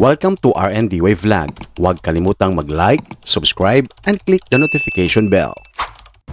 Welcome to R&D Way Vlog. Huwag kalimutang mag-like, subscribe, and click the notification bell.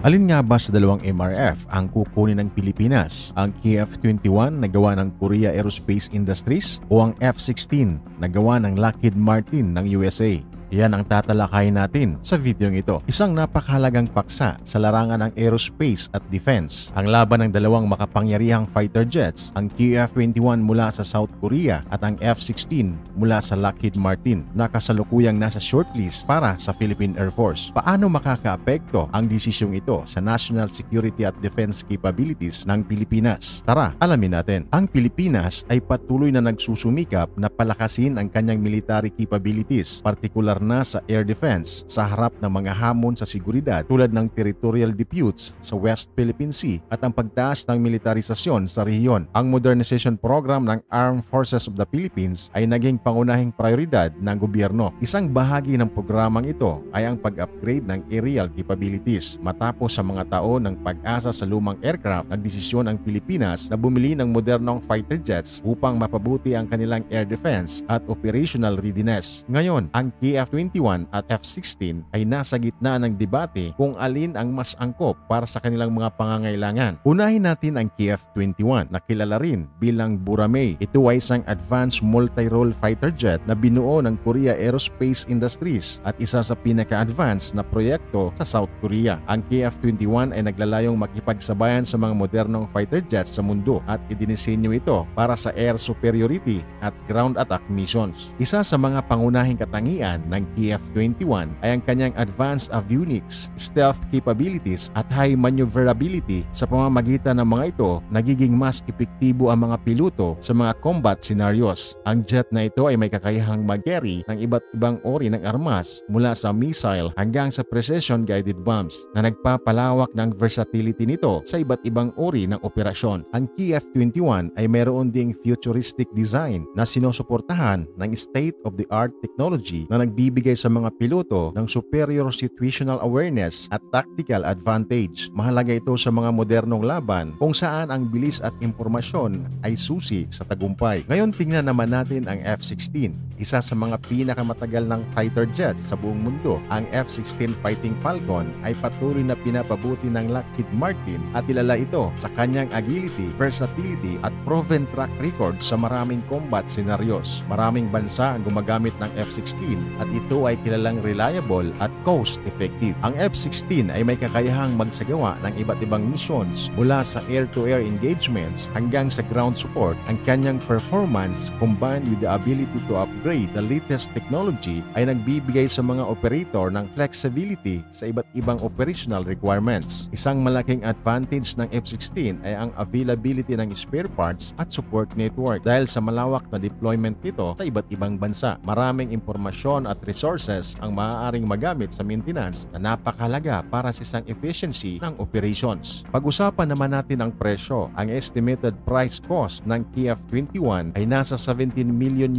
Alin nga ba sa dalawang MRF ang kukunin ng Pilipinas? Ang KF-21 na gawa ng Korea Aerospace Industries o ang F-16 na gawa ng Lockheed Martin ng USA? Yan ang tatalakayin natin sa videong ito. Isang napakahalagang paksa sa larangan ng aerospace at defense. Ang laban ng dalawang makapangyarihang fighter jets, ang KF-21 mula sa South Korea at ang F-16 mula sa Lockheed Martin na kasalukuyang nasa shortlist para sa Philippine Air Force. Paano makakaapekto ang desisyong ito sa national security at defense capabilities ng Pilipinas? Tara, alamin natin. Ang Pilipinas ay patuloy na nagsusumikap na palakasin ang kanyang military capabilities, partikular na sa air defense sa harap ng mga hamon sa seguridad tulad ng territorial disputes sa West Philippine Sea at ang pagtaas ng militarisasyon sa rehiyon. Ang modernization program ng Armed Forces of the Philippines ay naging pangunahing prioridad ng gobyerno. Isang bahagi ng programang ito ay ang pag-upgrade ng aerial capabilities. Matapos sa mga taon ng pag-asa sa lumang aircraft, nagdesisyon ang Pilipinas na bumili ng modernong fighter jets upang mapabuti ang kanilang air defense at operational readiness. Ngayon, ang KF-21 at F-16 ay nasa gitna ng debate kung alin ang mas angkop para sa kanilang mga pangangailangan. Unahin natin ang KF-21 na kilala rin bilang Buramay. Ito ay isang advanced multi-role fighter jet na binuo ng Korea Aerospace Industries at isa sa pinaka-advanced na proyekto sa South Korea. Ang KF-21 ay naglalayong makipagsabayan sa mga modernong fighter jets sa mundo at idinisenyo ito para sa air superiority at ground attack missions. Isa sa mga pangunahing katangian ng KF-21 ay ang kanyang advanced avionics, stealth capabilities at high maneuverability. Sa pamamagitan ng mga ito, nagiging mas epektibo ang mga piloto sa mga combat scenarios. Ang jet na ito ay may kakayahang mag-carry ng iba't ibang uri ng armas mula sa missile hanggang sa precision-guided bombs na nagpapalawak ng versatility nito sa iba't ibang uri ng operasyon. Ang KF-21 ay mayroon ding futuristic design na sinusuportahan ng state-of-the-art technology na nagbibigay sa mga piloto ng superior situational awareness at tactical advantage. Mahalaga ito sa mga modernong laban kung saan ang bilis at impormasyon ay susi sa tagumpay. Ngayon tingnan naman natin ang F-16. Isa sa mga pinakamatagal ng fighter jets sa buong mundo, ang F-16 Fighting Falcon ay patuloy na pinapabuti ng Lockheed Martin at kilala ito sa kanyang agility, versatility at proven track record sa maraming combat scenarios. Maraming bansa ang gumagamit ng F-16 at ito ay kilalang reliable at cost-effective. Ang F-16 ay may kakayahang magsagawa ng iba't ibang missions mula sa air-to-air engagements hanggang sa ground support. Ang kanyang performance combined with the ability to upgrade the latest technology ay nagbibigay sa mga operator ng flexibility sa iba't ibang operational requirements. Isang malaking advantage ng F-16 ay ang availability ng spare parts at support network. Dahil sa malawak na deployment nito sa iba't ibang bansa, maraming impormasyon at resources ang maaaring magamit sa maintenance na napakahalaga para sa isang efficiency ng operations. Pag-usapan naman natin ang presyo. Ang estimated price cost ng KF-21 ay nasa $17 million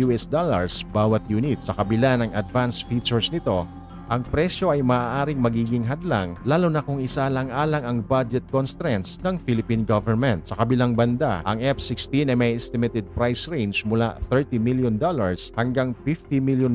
bawat unit. Sa kabila ng advanced features nito, ang presyo ay maaaring magiging hadlang lalo na kung isalang-alang ang budget constraints ng Philippine government. Sa kabilang banda, ang F-16 ay may estimated price range mula $30 million hanggang $50 million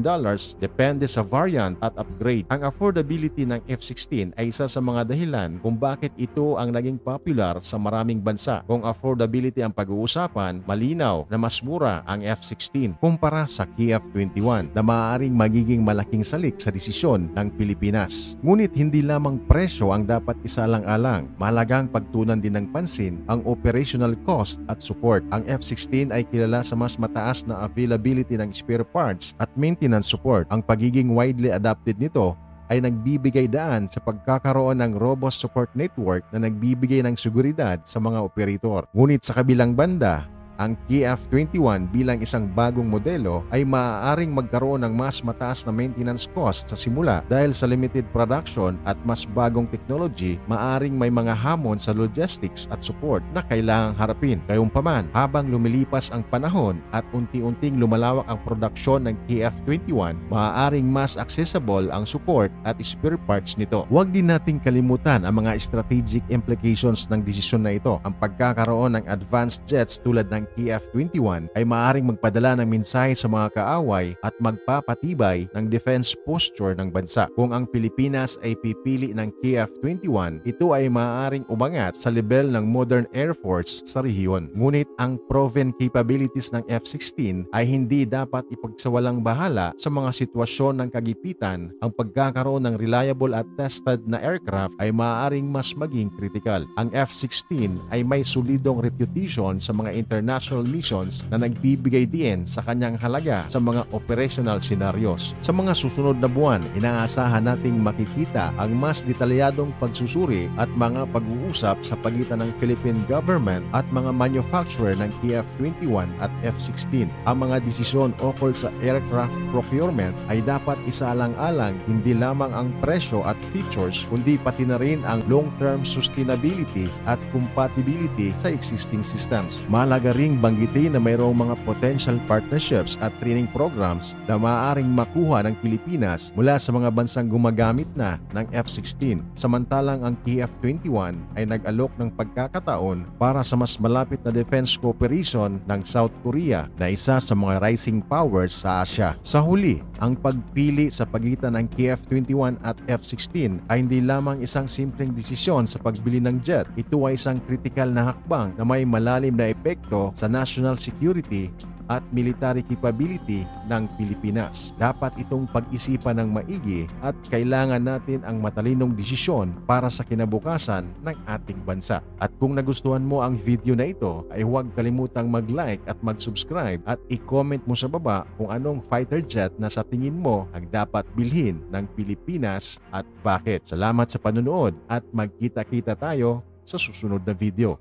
depende sa variant at upgrade. Ang affordability ng F-16 ay isa sa mga dahilan kung bakit ito ang naging popular sa maraming bansa. Kung affordability ang pag-uusapan, malinaw na mas mura ang F-16 kumpara sa KF-21 na maaaring magiging malaking salik sa desisyon ng Pilipinas. Ngunit hindi lamang presyo ang dapat isalang-alang. Mahalagang pagtuunan din ng pansin ang operational cost at support. Ang F-16 ay kilala sa mas mataas na availability ng spare parts at maintenance support. Ang pagiging widely adapted nito ay nagbibigay daan sa pagkakaroon ng robust support network na nagbibigay ng seguridad sa mga operator. Ngunit sa kabilang banda, ang KF-21 bilang isang bagong modelo ay maaaring magkaroon ng mas mataas na maintenance cost sa simula dahil sa limited production at mas bagong technology, maaaring may mga hamon sa logistics at support na kailangang harapin. Gayunpaman, habang lumilipas ang panahon at unti-unting lumalawak ang produksyon ng KF-21, maaaring mas accessible ang support at spare parts nito. Huwag din nating kalimutan ang mga strategic implications ng desisyon na ito. Ang pagkakaroon ng advanced jets tulad ng ng KF-21 ay maaaring magpadala ng mensahe sa mga kaaway at magpapatibay ng defense posture ng bansa. Kung ang Pilipinas ay pipili ng KF-21, ito ay maaaring umangat sa level ng modern Air Force sa rehiyon. Ngunit ang proven capabilities ng F-16 ay hindi dapat ipagsawalang bahala sa mga sitwasyon ng kagipitan. Ang pagkakaroon ng reliable at tested na aircraft ay maaaring mas maging critical. Ang F-16 ay may solidong reputation sa mga international missions na nagbibigay din sa kanyang halaga sa mga operational scenarios. Sa mga susunod na buwan, inaasahan nating makikita ang mas detalyadong pagsusuri at mga pag-uusap sa pagitan ng Philippine government at mga manufacturer ng KF-21 at F-16. Ang mga desisyon ukol sa aircraft procurement ay dapat isaalang-alang hindi lamang ang presyo at features kundi pati na rin ang long-term sustainability at compatibility sa existing systems. Mahalaga ring banggitin na mayroong mga potential partnerships at training programs na maaaring makuha ng Pilipinas mula sa mga bansang gumagamit na ng F-16. Samantalang ang KF-21 ay nag-alok ng pagkakataon para sa mas malapit na defense cooperation ng South Korea na isa sa mga rising powers sa Asia. Sa huli, ang pagpili sa pagitan ng KF-21 at F-16 ay hindi lamang isang simpleng desisyon sa pagbili ng jet. Ito ay isang kritikal na hakbang na may malalim na epekto sa national security at military capability ng Pilipinas. Dapat itong pag-isipan ng maigi at kailangan natin ang matalinong desisyon para sa kinabukasan ng ating bansa. At kung nagustuhan mo ang video na ito, ay huwag kalimutang mag-like at mag-subscribe at i-comment mo sa baba kung anong fighter jet na sa tingin mo ang dapat bilhin ng Pilipinas at bakit. Salamat sa panonood at magkita-kita tayo sa susunod na video.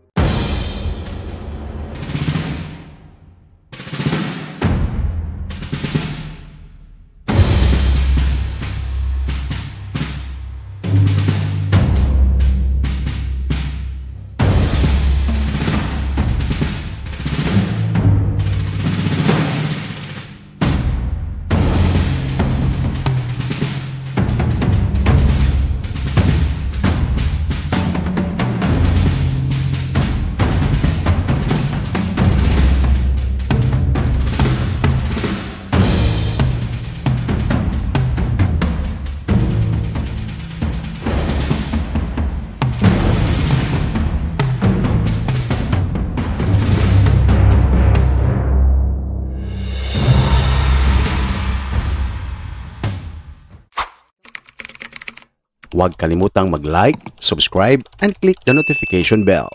Huwag kalimutang mag-like, subscribe, and click the notification bell.